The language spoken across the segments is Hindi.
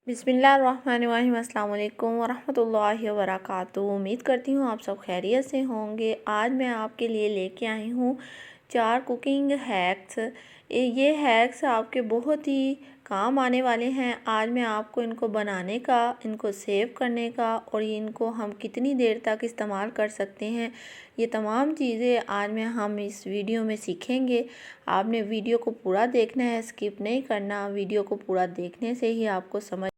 बिस्मिल्लाहिर्रहमानिर्रहीम अस्सलाम वालेकुम वरहमतुल्लाहि वबरकातुहू। उम्मीद करती हूँ आप सब खैरियत से होंगे। आज मैं आपके लिए लेके आई हूँ 4 कुकिंग हैक्स। ये हैक्स आपके बहुत ही काम आने वाले हैं। आज मैं आपको इनको बनाने का, इनको सेव करने का और इनको हम कितनी देर तक इस्तेमाल कर सकते हैं, ये तमाम चीज़ें आज हम इस वीडियो में सीखेंगे। आपने वीडियो को पूरा देखना है, स्किप नहीं करना। वीडियो को पूरा देखने से ही आपको समझ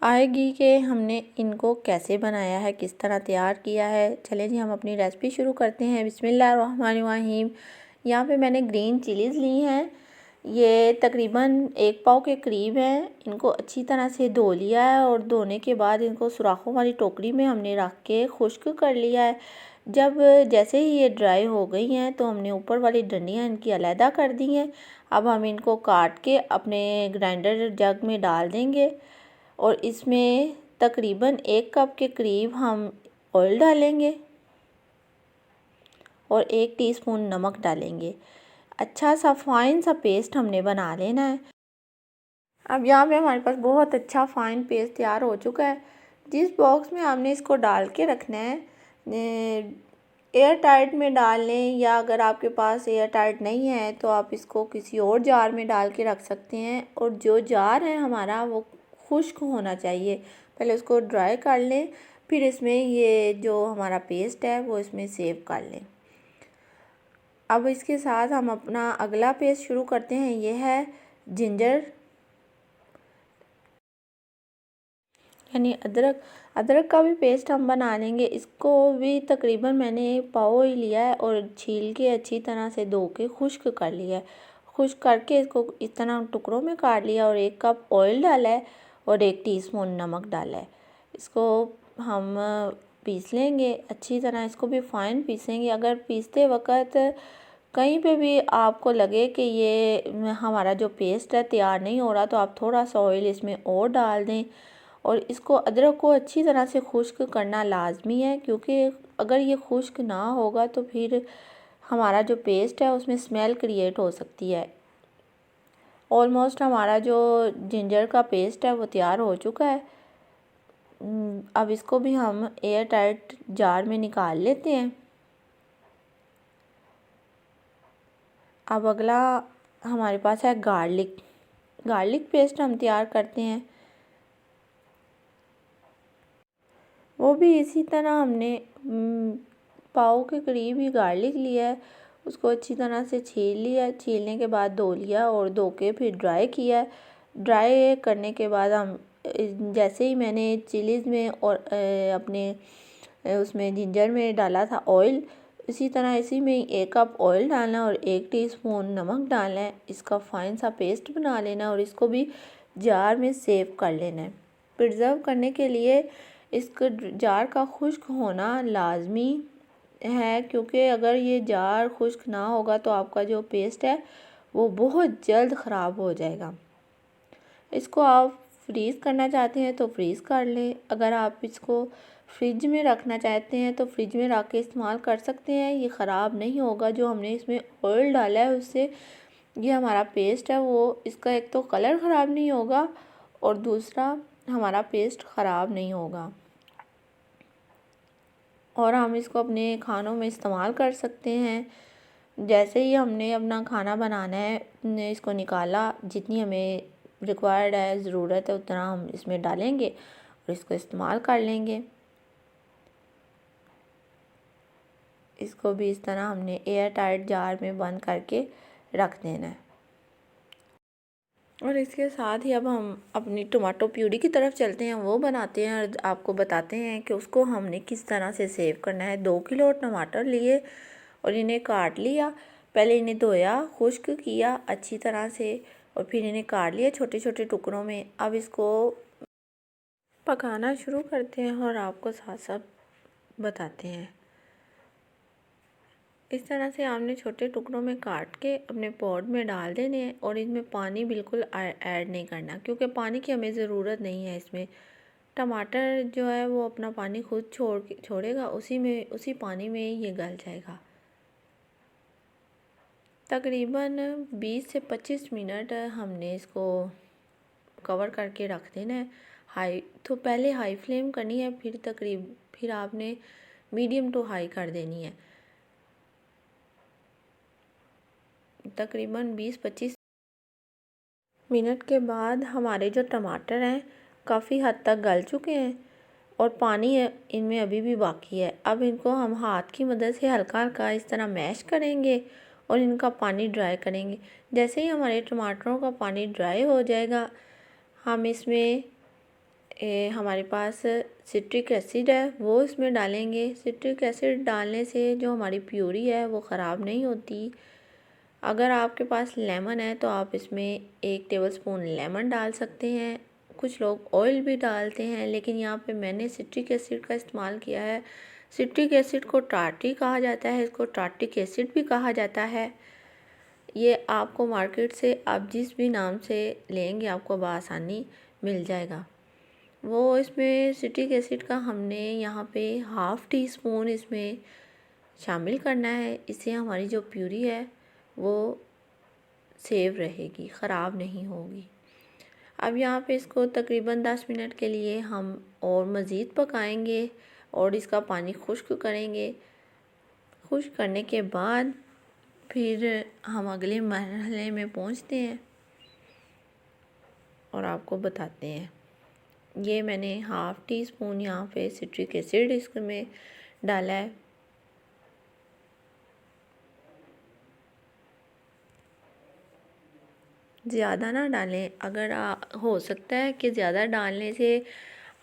आएगी कि हमने इनको कैसे बनाया है, किस तरह तैयार किया है। चलें जी, हम अपनी रेसिपी शुरू करते हैं। बिस्मिल्लाहिर्रहमानिर्रहीम। यहाँ पे मैंने ग्रीन चिलीज़ ली हैं। ये तकरीबन 1 पाव के करीब हैं। इनको अच्छी तरह से धो लिया है और धोने के बाद इनको सुराखों वाली टोकरी में हमने रख के खुश्क कर लिया है। जब जैसे ही ये ड्राई हो गई हैं तो हमने ऊपर वाली डंडियाँ इनकी अलहदा कर दी हैं। अब हम इनको काट के अपने ग्राइंडर जग में डाल देंगे और इसमें तकरीबन 1 कप के करीब हम ऑयल डालेंगे और 1 टीस्पून नमक डालेंगे। अच्छा सा फाइन सा पेस्ट हमने बना लेना है। अब यहाँ पे हमारे पास बहुत अच्छा फाइन पेस्ट तैयार हो चुका है। जिस बॉक्स में हमने इसको डाल के रखना है, एयर टाइट में डाल लें, या अगर आपके पास एयर टाइट नहीं है तो आप इसको किसी और जार में डाल के रख सकते हैं। और जो जार है हमारा वो खुश्क होना चाहिए। पहले उसको ड्राई कर लें, फिर इसमें ये जो हमारा पेस्ट है वो इसमें सेव कर लें। अब इसके साथ हम अपना अगला पेस्ट शुरू करते हैं। ये है जिंजर यानी अदरक का भी पेस्ट हम बना लेंगे। इसको भी तकरीबन मैंने पाव ही लिया है और छील के अच्छी तरह से धो के खुश्क कर लिया है। खुश्क करके इसको इस तरह टुकड़ों में काट लिया और 1 कप ऑयल डाला है और 1 टीस्पून नमक डाला है। इसको हम पीस लेंगे अच्छी तरह। इसको भी फाइन पीसेंगे। अगर पीसते वक्त कहीं पे भी आपको लगे कि ये हमारा जो पेस्ट है तैयार नहीं हो रहा, तो आप थोड़ा सा ऑयल इसमें और डाल दें। और इसको अदरक को अच्छी तरह से खुश्क करना लाजमी है, क्योंकि अगर ये खुश्क ना होगा तो फिर हमारा जो पेस्ट है उसमें स्मेल क्रिएट हो सकती है। ऑलमोस्ट हमारा जो जिंजर का पेस्ट है वो तैयार हो चुका है। अब इसको भी हम एयर टाइट जार में निकाल लेते हैं। अब अगला हमारे पास है गार्लिक पेस्ट हम तैयार करते हैं। वो भी इसी तरह हमने पाव के करीब ही गार्लिक लिया है। उसको अच्छी तरह से छील लिया। छीलने के बाद धो लिया और धो के फिर ड्राई किया। ड्राई करने के बाद हम जैसे ही मैंने चिलीज़ में और अपने उसमें जिंजर में डाला था ऑयल, इसी तरह इसी में 1 कप ऑयल डालना और 1 टीस्पून नमक डालना है। इसका फाइन सा पेस्ट बना लेना और इसको भी जार में सेव कर लेना है। प्रिजर्व करने के लिए इसका जार का खुश्क होना लाजमी है, क्योंकि अगर ये जार खुश्क ना होगा तो आपका जो पेस्ट है वो बहुत जल्द ख़राब हो जाएगा। इसको आप फ्रीज़ करना चाहते हैं तो फ्रीज़ कर लें। अगर आप इसको फ्रिज में रखना चाहते हैं तो फ्रिज में रख के इस्तेमाल कर सकते हैं। ये ख़राब नहीं होगा। जो हमने इसमें ऑयल डाला है उससे ये हमारा पेस्ट है वो, इसका एक तो कलर ख़राब नहीं होगा और दूसरा हमारा पेस्ट ख़राब नहीं होगा और हम इसको अपने खानों में इस्तेमाल कर सकते हैं। जैसे ही हमने अपना खाना बनाना है, इसको निकाला, जितनी हमें रिक्वायर्ड है, ज़रूरत है उतना हम इसमें डालेंगे और इसको इस्तेमाल कर लेंगे। इसको भी इस तरह हमने एयर टाइट जार में बंद करके रख देना है। और इसके साथ ही अब हम अपनी टमाटो प्यूरी की तरफ चलते हैं, वो बनाते हैं और आपको बताते हैं कि उसको हमने किस तरह से सेव करना है। 2 किलो टमाटर लिए और इन्हें काट लिया। पहले इन्हें धोया, खुश्क किया अच्छी तरह से और फिर इन्हें काट लिया छोटे छोटे टुकड़ों में। अब इसको पकाना शुरू करते हैं और आपको साथ साथ बताते हैं। इस तरह से आपने छोटे टुकड़ों में काट के अपने पॉट में डाल देने हैं और इसमें पानी बिल्कुल ऐड नहीं करना, क्योंकि पानी की हमें ज़रूरत नहीं है। इसमें टमाटर जो है वो अपना पानी खुद छोड़ेगा, उसी पानी में ये गल जाएगा। तकरीबन 20 से 25 मिनट हमने इसको कवर करके रख देना है। तो पहले हाई फ्लेम करनी है, फिर आपने मीडियम टू हाई कर देनी है। तकरीबन 20-25 मिनट के बाद हमारे जो टमाटर हैं काफ़ी हद तक गल चुके हैं और पानी इनमें अभी भी बाकी है। अब इनको हम हाथ की मदद से हल्का हल्का इस तरह मैश करेंगे और इनका पानी ड्राई करेंगे। जैसे ही हमारे टमाटरों का पानी ड्राई हो जाएगा, हम इसमें हमारे पास सिट्रिक एसिड है वो इसमें डालेंगे। सिट्रिक एसिड डालने से जो हमारी प्यूरी है वो ख़राब नहीं होती। अगर आपके पास लेमन है तो आप इसमें 1 टेबलस्पून लेमन डाल सकते हैं। कुछ लोग ऑयल भी डालते हैं, लेकिन यहाँ पे मैंने सिट्रिक एसिड का इस्तेमाल किया है। सिट्रिक एसिड को टार्ट्री कहा जाता है, इसको टार्ट्रिक एसिड भी कहा जाता है। ये आपको मार्केट से आप जिस भी नाम से लेंगे आपको बआसानी मिल जाएगा। वो इसमें सिट्रिक एसिड का हमने यहाँ पे 1/2 टीस्पून इसमें शामिल करना है। इससे हमारी जो प्यूरी है वो सेव रहेगी, ख़राब नहीं होगी। अब यहाँ पे इसको तकरीबन 10 मिनट के लिए हम और मज़ीद पकाएंगे और इसका पानी खुश्क करेंगे। खुश्क करने के बाद फिर हम अगले मरहले में पहुँचते हैं और आपको बताते हैं। ये मैंने 1/2 टीस्पून यहाँ पे सिट्रिक एसिड इसमें डाला है। ज़्यादा ना डालें, अगर हो सकता है कि ज़्यादा डालने से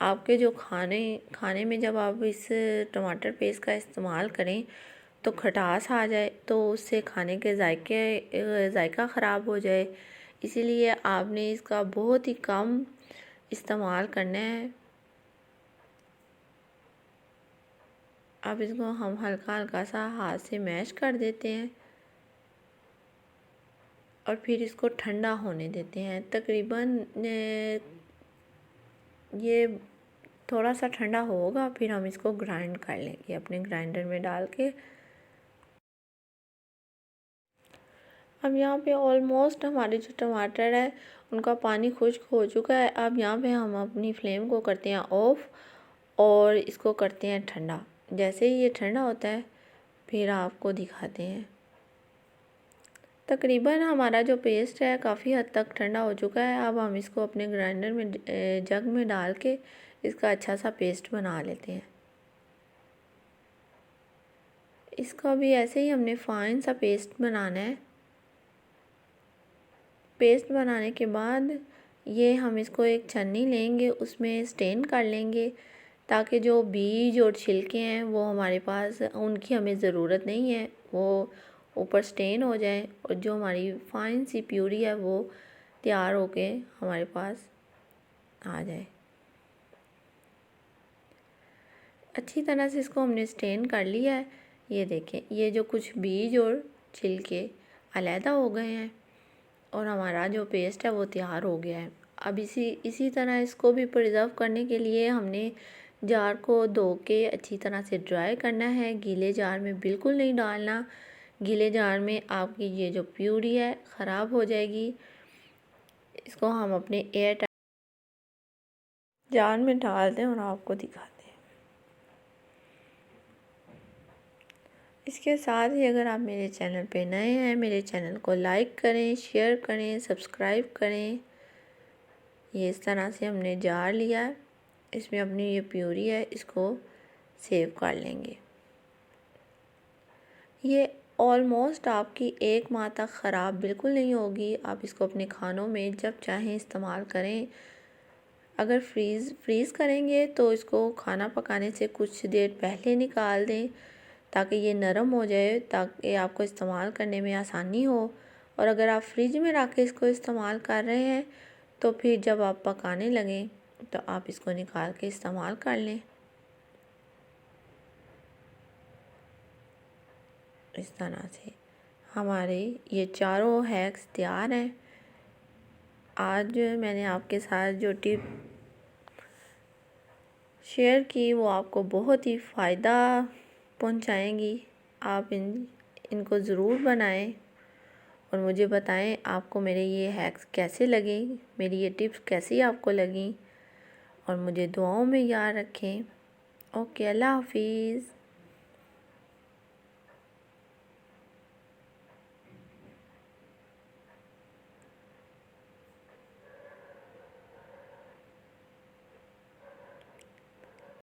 आपके जो खाने में जब आप इस टमाटर पेस्ट का इस्तेमाल करें तो खटास आ जाए, तो उससे खाने के जायका ख़राब हो जाए। इसीलिए आपने इसका बहुत ही कम इस्तेमाल करना है। अब इसको हम हल्का हल्का सा हाथ से मैश कर देते हैं और फिर इसको ठंडा होने देते हैं। तकरीबन ये थोड़ा सा ठंडा होगा, फिर हम इसको ग्राइंड कर लेंगे अपने ग्राइंडर में डाल के। अब यहाँ पे ऑलमोस्ट हमारे जो टमाटर है उनका पानी खुश्क हो चुका है। अब यहाँ पे हम अपनी फ्लेम को करते हैं ऑफ़ और इसको करते हैं ठंडा। जैसे ही ये ठंडा होता है फिर आपको दिखाते हैं। तकरीबन हमारा जो पेस्ट है काफ़ी हद तक ठंडा हो चुका है। अब हम इसको अपने ग्राइंडर में जग में डाल के इसका अच्छा सा पेस्ट बना लेते हैं। इसका भी ऐसे ही हमने फाइन सा पेस्ट बनाना है। पेस्ट बनाने के बाद ये हम इसको एक छन्नी लेंगे, उसमें स्टेन कर लेंगे ताकि जो बीज और छिलके हैं वो हमारे पास उनकी हमें ज़रूरत नहीं है, वो ऊपर स्टेन हो जाए और जो हमारी फाइन सी प्यूरी है वो तैयार होके हमारे पास आ जाए। अच्छी तरह से इसको हमने स्टेन कर लिया है। ये देखें, ये जो कुछ बीज और छिलके अलहदा हो गए हैं और हमारा जो पेस्ट है वो तैयार हो गया है। अब इसी तरह इसको भी प्रिज़र्व करने के लिए हमने जार को धो के अच्छी तरह से ड्राई करना है। गीले जार में बिल्कुल नहीं डालना, गीले जार में आपकी ये जो प्यूरी है ख़राब हो जाएगी। इसको हम अपने एयर टाइट जार में डाल दें और आपको दिखाते हैं। इसके साथ ही अगर आप मेरे चैनल पे नए हैं, मेरे चैनल को लाइक करें, शेयर करें, सब्सक्राइब करें। ये इस तरह से हमने जार लिया है, इसमें अपनी ये प्यूरी है, इसको सेव कर लेंगे। ये ऑलमोस्ट आपकी 1 माह तक ख़राब बिल्कुल नहीं होगी। आप इसको अपने खानों में जब चाहें इस्तेमाल करें। अगर फ्रीज़ करेंगे तो इसको खाना पकाने से कुछ देर पहले निकाल दें ताकि ये नरम हो जाए, ताकि आपको इस्तेमाल करने में आसानी हो। और अगर आप फ्रिज में रख के इसको इस्तेमाल कर रहे हैं तो फिर जब आप पकाने लगें तो आप इसको निकाल के इस्तेमाल कर लें। इस तरह से हमारे ये चारों हैक्स तैयार हैं। आज मैंने आपके साथ जो टिप शेयर की वो आपको बहुत ही फ़ायदा पहुंचाएंगी। आप इनको ज़रूर बनाएं और मुझे बताएं आपको मेरे ये हैक्स कैसे लगे, मेरी ये टिप्स कैसी आपको लगी, और मुझे दुआओं में याद रखें। ओके, अल्लाह हाफिज़।